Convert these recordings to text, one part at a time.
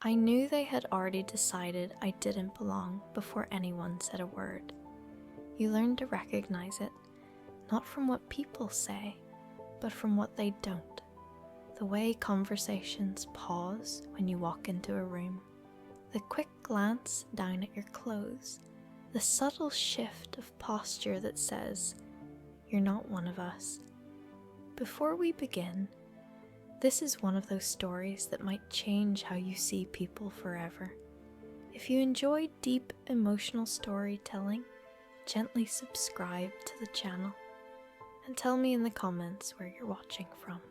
I knew they had already decided I didn't belong before anyone said a word. You learn to recognize it, not from what people say, but from what they don't. The way conversations pause when you walk into a room, the quick glance down at your clothes, the subtle shift of posture that says, "You're not one of us." Before we begin, this is one of those stories that might change how you see people forever. If you enjoy deep emotional storytelling, gently subscribe to the channel and tell me in the comments where you're watching from.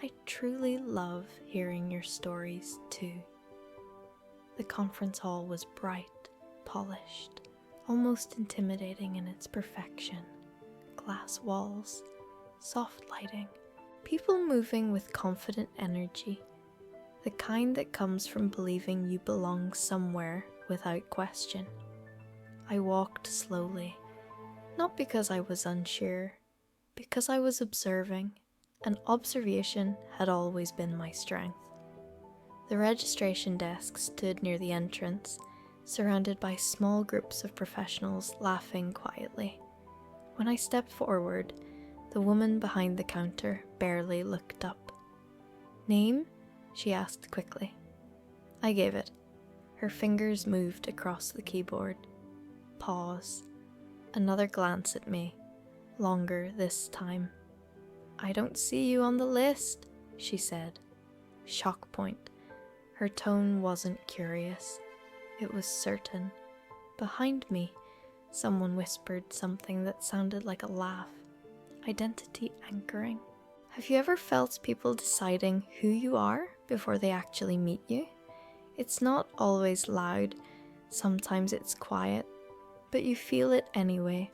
I truly love hearing your stories too. The conference hall was bright, polished, almost intimidating in its perfection. Glass walls, soft lighting, people moving with confident energy, the kind that comes from believing you belong somewhere without question. I walked slowly, not because I was unsure, because I was observing, and observation had always been my strength. The registration desk stood near the entrance, surrounded by small groups of professionals laughing quietly. When I stepped forward, the woman behind the counter barely looked up. "Name?" she asked quickly. I gave it. Her fingers moved across the keyboard. Pause. Another glance at me. Longer this time. "I don't see you on the list," she said. Shock point. Her tone wasn't curious. It was certain. Behind me, someone whispered something that sounded like a laugh. Identity anchoring. Have you ever felt people deciding who you are before they actually meet you? It's not always loud, sometimes it's quiet, but you feel it anyway.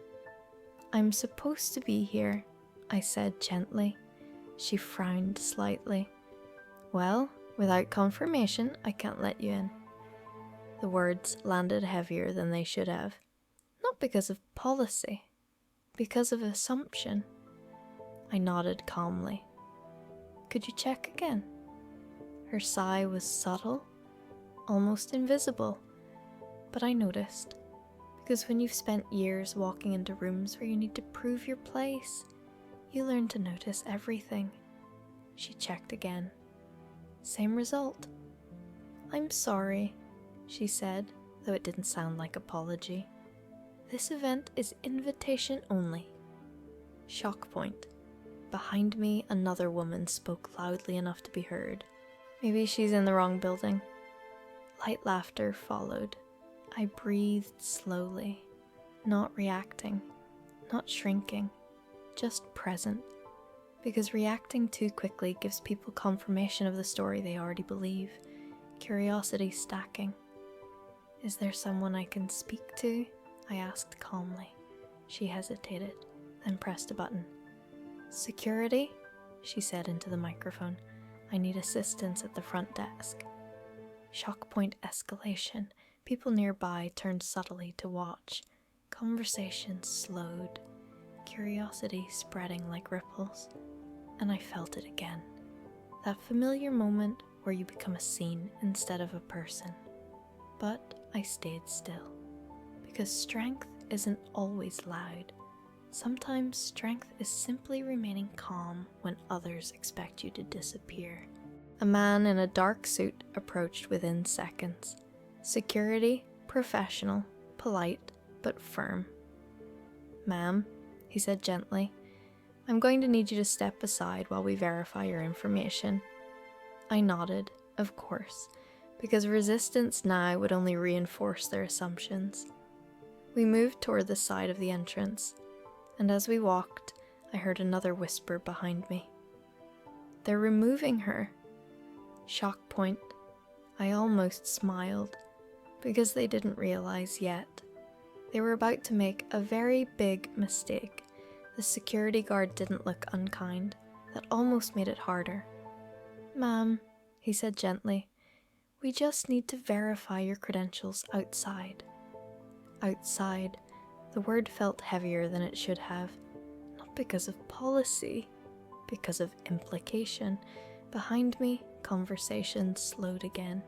"I'm supposed to be here," I said gently. She frowned slightly. "Well, without confirmation, I can't let you in." The words landed heavier than they should have. Not because of policy, because of assumption. I nodded calmly. "Could you check again?" Her sigh was subtle, almost invisible, but I noticed. Because when you've spent years walking into rooms where you need to prove your place, you learn to notice everything. She checked again. Same result. "I'm sorry," she said, though it didn't sound like apology. "This event is invitation only." Shock point. Behind me, another woman spoke loudly enough to be heard. "Maybe she's in the wrong building." Light laughter followed. I breathed slowly, not reacting, not shrinking, just present. Because reacting too quickly gives people confirmation of the story they already believe, curiosity stacking. "Is there someone I can speak to?" I asked calmly. She hesitated, then pressed a button. "Security?" she said into the microphone. "I need assistance at the front desk." Shock point escalation. People nearby turned subtly to watch. Conversation slowed. Curiosity spreading like ripples. And I felt it again. That familiar moment where you become a scene instead of a person. But I stayed still. Because strength isn't always loud. Sometimes strength is simply remaining calm when others expect you to disappear. A man in a dark suit approached within seconds. Security, professional, polite, but firm. "Ma'am," he said gently, "I'm going to need you to step aside while we verify your information." I nodded, of course, because resistance now would only reinforce their assumptions. We moved toward the side of the entrance, and as we walked, I heard another whisper behind me. "They're removing her." Shock point. I almost smiled, because they didn't realize yet. They were about to make a very big mistake. The security guard didn't look unkind. That almost made it harder. "Ma'am," he said gently, "we just need to verify your credentials outside." Outside. The word felt heavier than it should have. Not because of policy, because of implication. Behind me, conversation slowed again.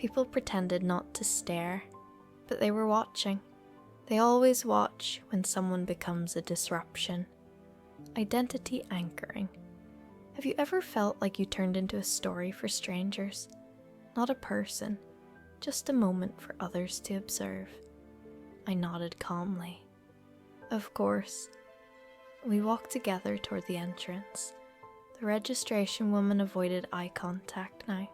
People pretended not to stare, but they were watching. They always watch when someone becomes a disruption. Identity anchoring. Have you ever felt like you turned into a story for strangers? Not a person, just a moment for others to observe. I nodded calmly. Of course. We walked together toward the entrance. The registration woman avoided eye contact now,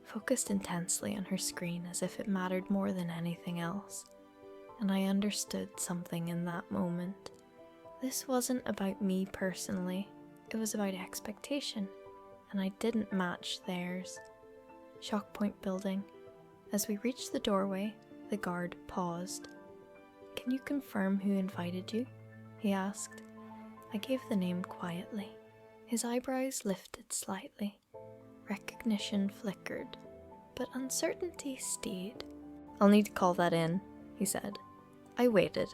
focused intensely on her screen as if it mattered more than anything else. And I understood something in that moment. This wasn't about me personally, it was about expectation, and I didn't match theirs. Shock Point building. As we reached the doorway, the guard paused. "Can you confirm who invited you?" he asked. I gave the name quietly. His eyebrows lifted slightly. Recognition flickered, but uncertainty stayed. "I'll need to call that in," he said. I waited,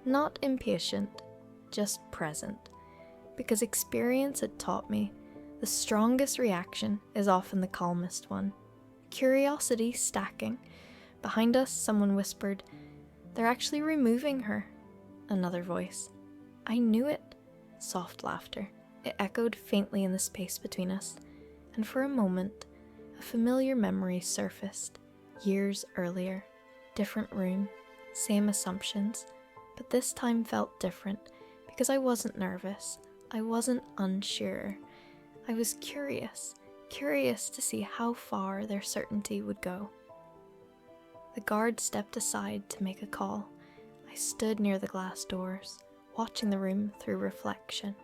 not impatient, just present, because experience had taught me the strongest reaction is often the calmest one. Curiosity stacking. Behind us, someone whispered, "They're actually removing her." Another voice. "I knew it." Soft laughter. It echoed faintly in the space between us, and for a moment, a familiar memory surfaced. Years earlier. Different room. Same assumptions, but this time felt different because I wasn't nervous. I wasn't unsure. I was curious to see how far their certainty would go. The guard stepped aside to make a call. I stood near the glass doors, watching the room through reflection.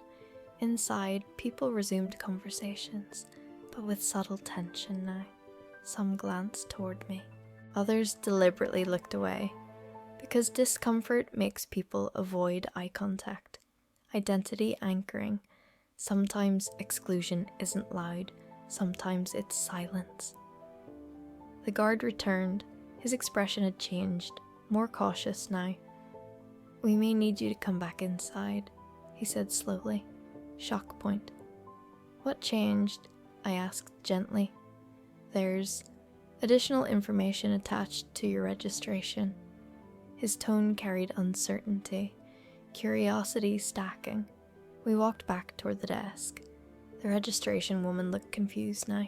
Inside, people resumed conversations, but with subtle tension now. Some glanced toward me. Others deliberately looked away, because discomfort makes people avoid eye contact. Identity anchoring. Sometimes exclusion isn't loud, sometimes it's silence. The guard returned. His expression had changed, more cautious now. "We may need you to come back inside," he said slowly. Shock point. "What changed?" I asked gently. "There's additional information attached to your registration." His tone carried uncertainty, curiosity stacking. We walked back toward the desk. The registration woman looked confused now,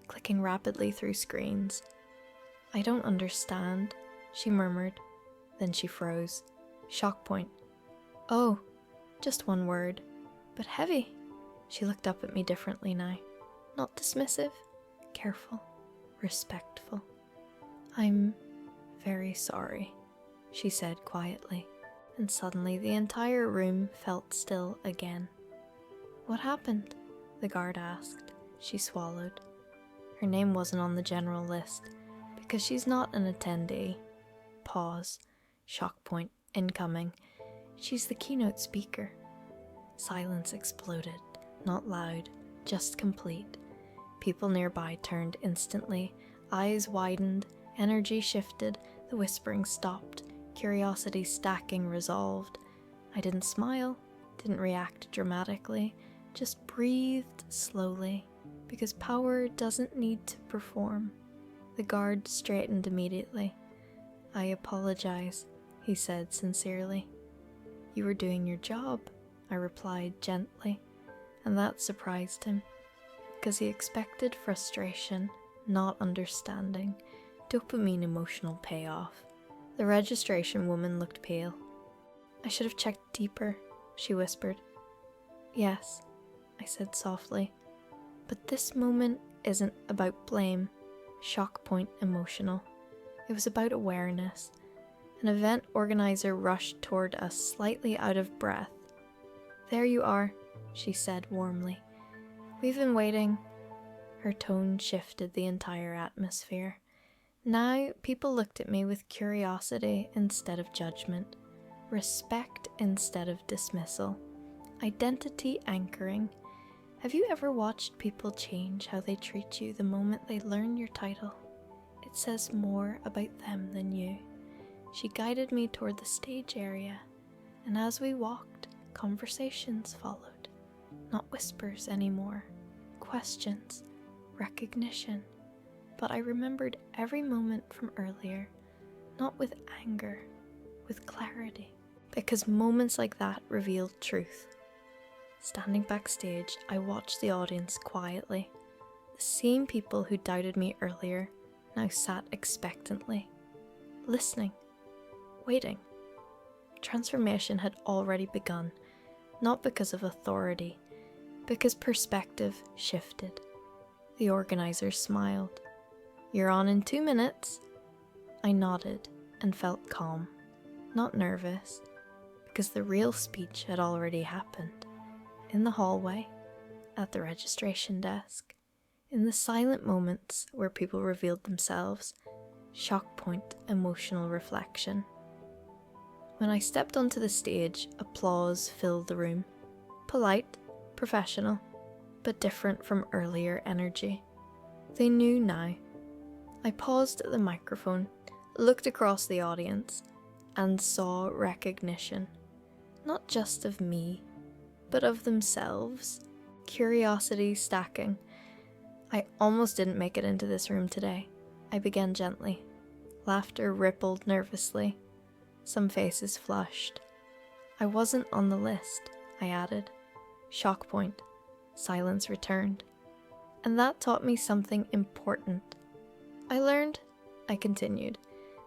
clicking rapidly through screens. "I don't understand," she murmured. Then she froze. Shock point. "Oh, just one word, but heavy." She looked up at me differently now. Not dismissive, careful, respectful. "I'm very sorry," she said quietly, and suddenly the entire room felt still again. "What happened?" the guard asked. She swallowed. Her name wasn't on the general list, because she's not an attendee. Pause. Shock point. Incoming. She's the keynote speaker. Silence exploded. Not loud, just complete. People nearby turned instantly. Eyes widened. Energy shifted. The whispering stopped. Curiosity stacking resolved. I didn't smile, didn't react dramatically, just breathed slowly, because power doesn't need to perform. The guard straightened immediately. "I apologize," he said sincerely. "You were doing your job," I replied gently, and that surprised him, because he expected frustration, not understanding, dopamine emotional payoff. The registration woman looked pale. "I should have checked deeper," she whispered. "Yes," I said softly, "but this moment isn't about blame." Shock point emotional. It was about awareness. An event organizer rushed toward us, slightly out of breath. "There you are," she said warmly. "We've been waiting." Her tone shifted the entire atmosphere. Now people looked at me with curiosity instead of judgment, respect instead of dismissal, identity anchoring. Have you ever watched people change how they treat you the moment they learn your title? It says more about them than you. She guided me toward the stage area, and as we walked, conversations followed. Not whispers anymore, questions, recognition. but I remembered every moment from earlier, not with anger, with clarity, because moments like that revealed truth. Standing backstage, I watched the audience quietly. The same people who doubted me earlier now sat expectantly, listening, waiting. Transformation had already begun, not because of authority, because perspective shifted. The organizer smiled. "You're on in 2 minutes." I nodded and felt calm, not nervous, because the real speech had already happened. In the hallway, at the registration desk, in the silent moments where people revealed themselves, shock point, emotional reflection. When I stepped onto the stage, applause filled the room. Polite, professional, but different from earlier energy. They knew now. I paused at the microphone, looked across the audience, and saw recognition. Not just of me, but of themselves. Curiosity stacking. I almost didn't make it into this room today. I began gently. Laughter rippled nervously. Some faces flushed. I wasn't on the list, I added. Shock point. Silence returned. And that taught me something important. I learned, I continued,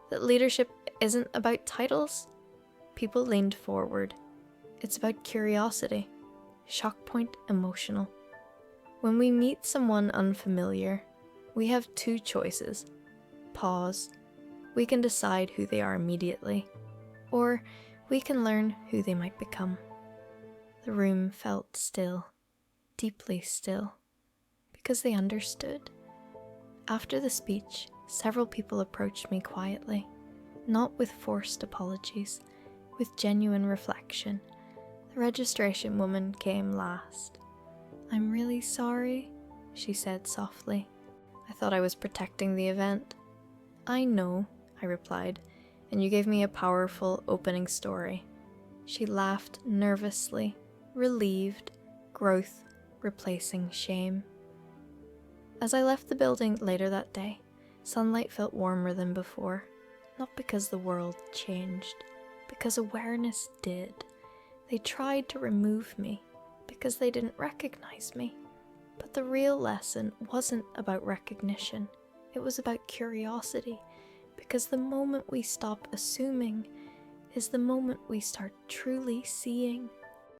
that leadership isn't about titles. People leaned forward. It's about curiosity. Shock point emotional. When we meet someone unfamiliar, we have 2 choices. Pause. We can decide who they are immediately, or we can learn who they might become. The room felt still, deeply still, because they understood. After the speech, several people approached me quietly, not with forced apologies, with genuine reflection. The registration woman came last. "I'm really sorry," she said softly. I thought I was protecting the event. "I know," I replied, "and you gave me a powerful opening story." She laughed nervously, relieved, growth replacing shame. As I left the building later that day, sunlight felt warmer than before, not because the world changed, because awareness did. They tried to remove me, because they didn't recognize me. But the real lesson wasn't about recognition, it was about curiosity, because the moment we stop assuming is the moment we start truly seeing.